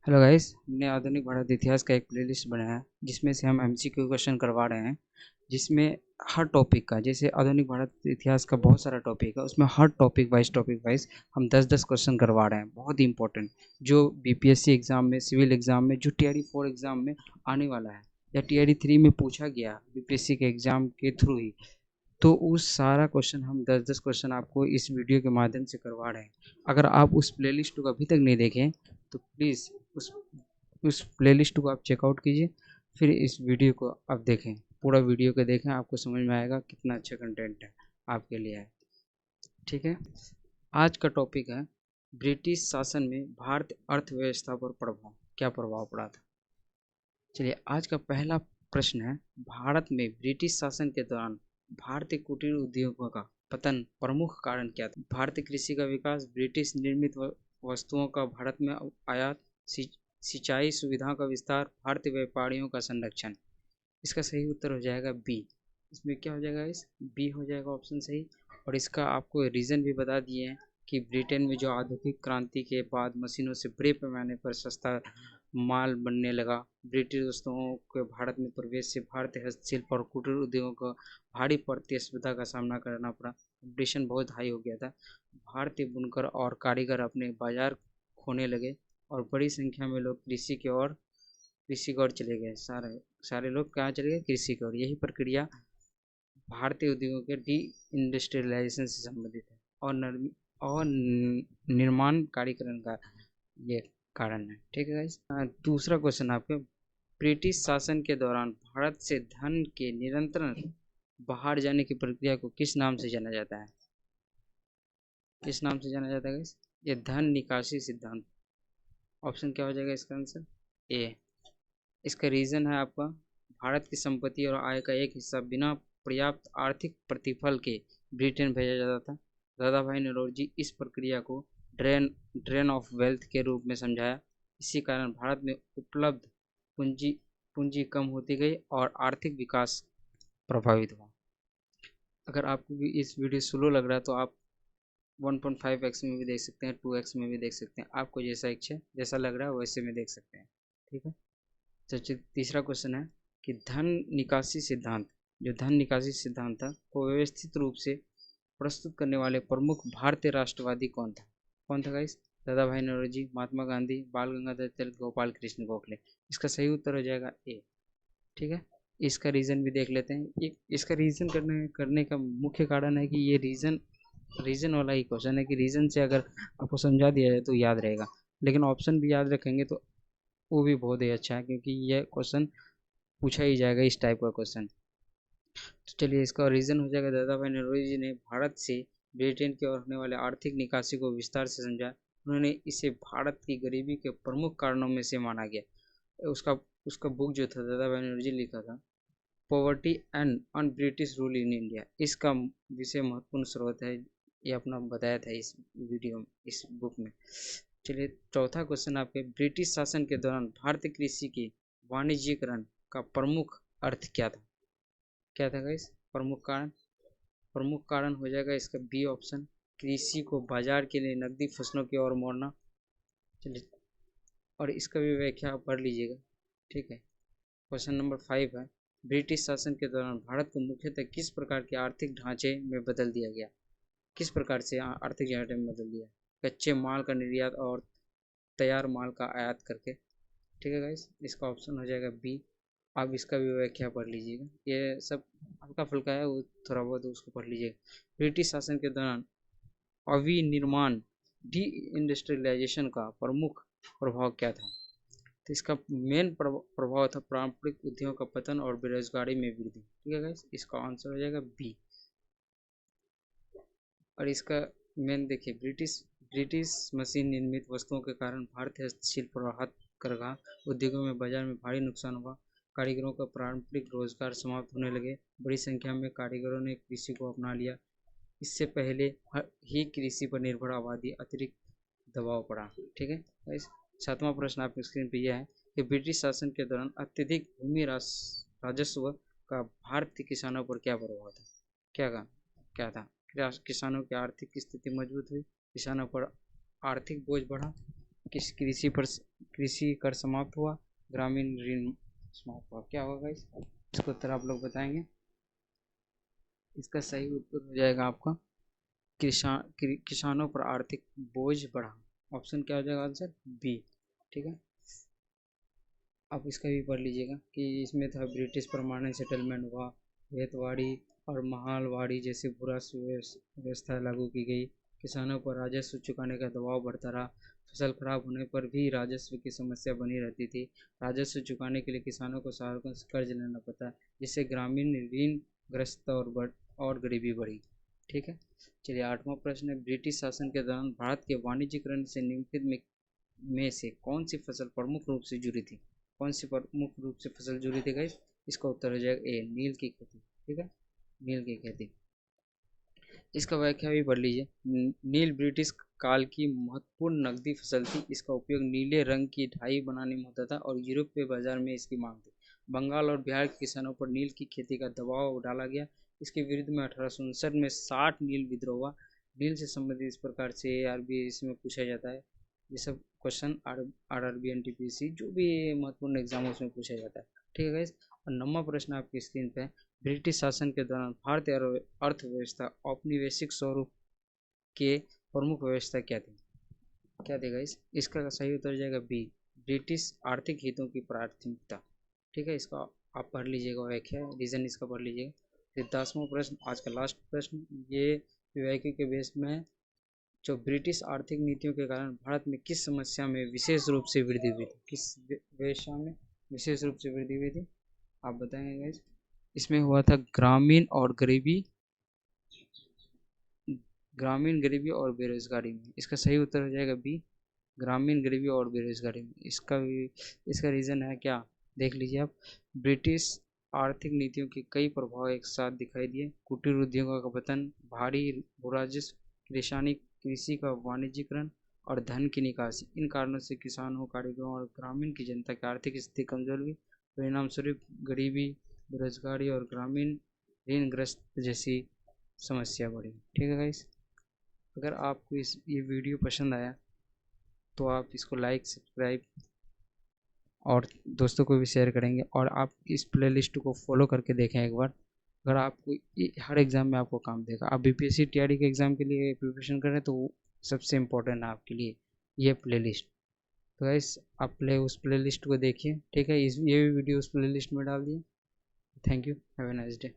Hello guys, हमने आधुनिक भारत इतिहास का एक प्लेलिस्ट बनाया है जिसमें से हम एमसीक्यू क्वेश्चन करवा रहे हैं। जिसमें हर टॉपिक का, जैसे आधुनिक भारत इतिहास का बहुत सारा टॉपिक है, उसमें हर टॉपिक वाइज हम 10-10 क्वेश्चन करवा रहे हैं, बहुत ही इंपॉर्टेंट, जो बीपीएससी एग्जाम में, सिविल एग्जाम में, जो टीआरई 4 एग्जाम में आने वाला है या टीआरई 3 में पूछा गया बीपीएससी के एग्जाम के थ्रू ही। तो उस सारा क्वेश्चन हम 10-10 क्वेश्चन आपको इस वीडियो के माध्यम से करवा रहे हैं। अगर आप उस प्लेलिस्ट को अभी तक नहीं देखें तो प्लीज़ उस उस प्लेलिस्ट को आप चेकआउट कीजिए, फिर इस वीडियो को आप देखें, पूरा वीडियो को देखें, आपको समझ में आएगा कितना अच्छा कंटेंट है आपके लिए है। ठीक है, आज का टॉपिक है ब्रिटिश शासन में भारतीय अर्थव्यवस्था पर प्रभाव, क्या प्रभाव पड़ा था। चलिए, आज का पहला प्रश्न है, भारत में ब्रिटिश शासन के दौरान भारतीय कुटीर उद्योगों का पतन प्रमुख कारण क्या था। भारतीय कृषि का विकास, ब्रिटिश निर्मित वस्तुओं का भारत में आयात, सिंचाई सुविधाओं का विस्तार, भारतीय व्यापारियों का संरक्षण। इसका सही उत्तर हो जाएगा बी। इसमें क्या हो जाएगा, इस बी हो जाएगा ऑप्शन सही। और इसका आपको रीज़न भी बता दिए हैं कि ब्रिटेन में जो औद्योगिक क्रांति के बाद मशीनों से बड़े पैमाने पर सस्ता माल बनने लगा, ब्रिटिश वस्तुओं के भारत में प्रवेश से भारतीय हस्तशिल्प और कुटीर उद्योगों को भारी प्रतिस्पर्धा का सामना करना पड़ा। कंपटीशन बहुत हाई हो गया था। भारतीय बुनकर और कारीगर अपने बाजार खोने लगे और बड़ी संख्या में लोग कृषि की ओर चले गए। सारे सारे लोग कहाँ चले गए, कृषि की ओर। यही प्रक्रिया भारतीय उद्योगों के डी इंडस्ट्रियलाइजेशन से संबंधित है और निर्माण कारीकरण का ये कारण है। ठीक है गाइस, दूसरा क्वेश्चन आपके, ब्रिटिश शासन के दौरान भारत से धन के निरंतर बाहर जाने की प्रक्रिया को किस नाम से जाना जाता है। किस नाम से जाना जाता है गाइस, ये धन निकासी सिद्धांत। ऑप्शन क्या हो जाएगा इसका आंसर, ए। इसका रीज़न है आपका, भारत की संपत्ति और आय का एक हिस्सा बिना पर्याप्त आर्थिक प्रतिफल के ब्रिटेन भेजा जाता था। दादा भाई नौरोजी इस प्रक्रिया को ड्रेन ऑफ वेल्थ के रूप में समझाया। इसी कारण भारत में उपलब्ध पूंजी पूंजी कम होती गई और आर्थिक विकास प्रभावित हुआ। अगर आपको भी इस वीडियो स्लो लग रहा है तो आप 1.5x में भी देख सकते हैं, 2x में भी देख सकते हैं, आपको जैसा इच्छा जैसा लग रहा है वैसे में देख सकते हैं। ठीक है, तो तीसरा क्वेश्चन है कि धन निकासी सिद्धांत था को व्यवस्थित रूप से प्रस्तुत करने वाले प्रमुख भारतीय राष्ट्रवादी कौन था गाइस। दादा भाई नौरोजी, महात्मा गांधी, बाल गंगाधर तिलक, गोपाल कृष्ण गोखले। इसका सही उत्तर हो जाएगा ए। ठीक है, इसका रीज़न भी देख लेते हैं। इसका रीज़न करने का मुख्य कारण है कि ये रीज़न वाला ही क्वेश्चन है कि रीज़न से अगर आपको समझा दिया जाए तो याद रहेगा, लेकिन ऑप्शन भी याद रखेंगे तो वो भी बहुत ही अच्छा है, क्योंकि यह क्वेश्चन पूछा ही जाएगा इस टाइप का क्वेश्चन। तो चलिए, इसका रीज़न हो जाएगा, दादा भाई नौरोजी जी ने भारत से ब्रिटेन की ओर होने वाले आर्थिक निकासी को विस्तार से समझा। उन्होंने इसे भारत की गरीबी के प्रमुख कारणों में से माना गया। उसका उसका बुक जो था, दादा भाई नौरोजी लिखा था, poverty and un British rule in India. इसका विषय महत्वपूर्ण स्रोत है, ये अपना बताया था इस वीडियो में, इस बुक में। चलिए, चौथा क्वेश्चन आपके, ब्रिटिश शासन के दौरान भारतीय कृषि के वाणिज्यीकरण का प्रमुख अर्थ क्या था। क्या था गाइस, प्रमुख कारण हो जाएगा इसका बी ऑप्शन, कृषि को बाजार के लिए नकदी फसलों की ओर मोड़ना। चलिए, और इसका भी व्याख्या आप पढ़ लीजिएगा। ठीक है, क्वेश्चन नंबर 5 है, ब्रिटिश शासन के दौरान भारत को मुख्यतः किस प्रकार के आर्थिक ढांचे में बदल दिया गया। किस प्रकार से आर्थिक ढांचे में बदल दिया, कच्चे माल का निर्यात और तैयार माल का आयात करके। ठीक है गाइस, इसका ऑप्शन हो जाएगा बी। आप इसका भी व्याख्या पढ़ लीजिएगा, ये सब हल्का फुल्का है, वो थोड़ा बहुत उसको पढ़ लीजिएगा। ब्रिटिश शासन के दौरान अविनिर्माण डी इंडस्ट्रियलाइजेशन का प्रमुख प्रभाव क्या था। तो इसका मेन प्रभाव था पारंपरिक उद्योगों का पतन और बेरोजगारी में वृद्धि। ठीक है गाइस, इसका आंसर हो जाएगा बी। और इसका मेन देखिए, ब्रिटिश मशीन निर्मित वस्तुओं के कारण भारतीय हस्तशिल्प और हथकरघा उद्योगों में बाजार में भारी नुकसान हुआ। कारीगरों का पारंपरिक रोजगार समाप्त होने लगे। बड़ी संख्या में कारीगरों ने कृषि को अपना लिया। इससे पहले ही कृषि पर निर्भर आबादी अतिरिक्त दबाव पड़ा। ठीक है गाइस, सातवां प्रश्न आपकी स्क्रीन पर यह है कि ब्रिटिश शासन के दौरान अत्यधिक भूमि राजस्व का भारतीय किसानों पर क्या प्रभाव था। क्या था, किसानों की आर्थिक स्थिति मजबूत हुई, किसानों पर आर्थिक बोझ बढ़ा, कृषि पर कृषि कर समाप्त हुआ, ग्रामीण ऋण समाप्त हुआ। क्या होगा इसका उत्तर आप लोग बताएंगे। इसका सही उत्तर हो जाएगा आपका किसानों पर आर्थिक बोझ बढ़ा। ऑप्शन क्या हो जाएगा आंसर बी। ठीक है, आप इसका भी पढ़ लीजिएगा कि इसमें था ब्रिटिश परमानेंट सेटलमेंट हुआ, रेतवाड़ी और महालवाड़ी जैसे बुरा व्यवस्था लागू की गई, किसानों पर राजस्व चुकाने का दबाव बढ़ता रहा, फसल खराब होने पर भी राजस्व की समस्या बनी रहती थी, राजस्व चुकाने के लिए किसानों को सहायकों से कर्ज लेना पड़ता, जिससे ग्रामीण ऋण ग्रस्त और गरीबी बढ़ी। ठीक है, चलिए 8वां प्रश्न है, ब्रिटिश शासन के दौरान भारत के वाणिज्यिकरण से निम्नलिखित में से कौन सी फसल प्रमुख रूप से जुड़ी थी। कौन सी प्रमुख रूप से फसल जुड़ी थी गाइस। इसका उत्तर हो जाएगा ए, नील की खेती। ठीक है, नील की खेती। इसका व्याख्या भी पढ़ लीजिए। नील ब्रिटिश काल की महत्वपूर्ण नकदी फसल थी। इसका उपयोग नीले रंग की डाई बनाने में होता था और यूरोपीय बाजार में इसकी मांग थी। बंगाल और बिहार के किसानों पर नील की खेती का दबाव डाला गया। इसके विरुद्ध में 1859 में 60 नील विद्रोह हुआ। नील से संबंधित इस प्रकार से आरबीआई इसमें पूछा जाता है। ये सब क्वेश्चन आरआरबी एनटीपीसी जो भी महत्वपूर्ण एग्जाम उसमें पूछा जाता है। ठीक है गाइस, और 9वां प्रश्न आपकी स्क्रीन पे है, ब्रिटिश शासन के दौरान भारतीय अर्थव्यवस्था औपनिवेशिक स्वरूप के प्रमुख व्यवस्था क्या थी। क्या देगा इसका सही उत्तर जाएगा बी, ब्रिटिश आर्थिक हितों की प्राथमिकता। ठीक है, इसका आप पढ़ लीजिएगा, व्याख्या रीजन इसका पढ़ लीजिएगा। फिर 10वां प्रश्न, आज का लास्ट प्रश्न, ये पीवाईक्यू के बेस में, जो ब्रिटिश आर्थिक नीतियों के कारण भारत में किस समस्या में विशेष रूप से वृद्धि हुई थी। किस व्यवसाय में विशेष रूप से वृद्धि हुई थी, आप बताएंगे गाइस। इसमें हुआ था ग्रामीण गरीबी और बेरोजगारी में। इसका सही उत्तर हो जाएगा बी, ग्रामीण गरीबी और बेरोजगारी में। इसका रीज़न है क्या, देख लीजिए आप। ब्रिटिश आर्थिक नीतियों के कई प्रभाव एक साथ दिखाई दिए। कुटीर उद्योगों का पतन, भारी भूराजस्व, कृषि का वाणिज्यिकरण और धन की निकासी। इन कारणों से किसानों, कारीगरों और ग्रामीण की जनता की आर्थिक स्थिति कमजोर हुई। परिणाम स्वरूप गरीबी, बेरोजगारी और ग्रामीण ऋणग्रस्त जैसी समस्या बढ़ी। ठीक है गाइस, अगर आपको ये वीडियो पसंद आया तो आप इसको लाइक, सब्सक्राइब और दोस्तों को भी शेयर करेंगे, और आप इस प्लेलिस्ट को फॉलो करके देखें एक बार। अगर आपको हर एग्ज़ाम में आपको काम देगा। आप बीपीएससी टीआरई के एग्ज़ाम के लिए प्रिपरेशन कर रहे हैं तो सबसे इम्पोर्टेंट है आपके लिए ये प्लेलिस्ट। तो गाइस आप उस प्लेलिस्ट को देखिए। ठीक है, ये भी वीडियो उस प्लेलिस्ट में डाल दिए। Thank you, have a nice day.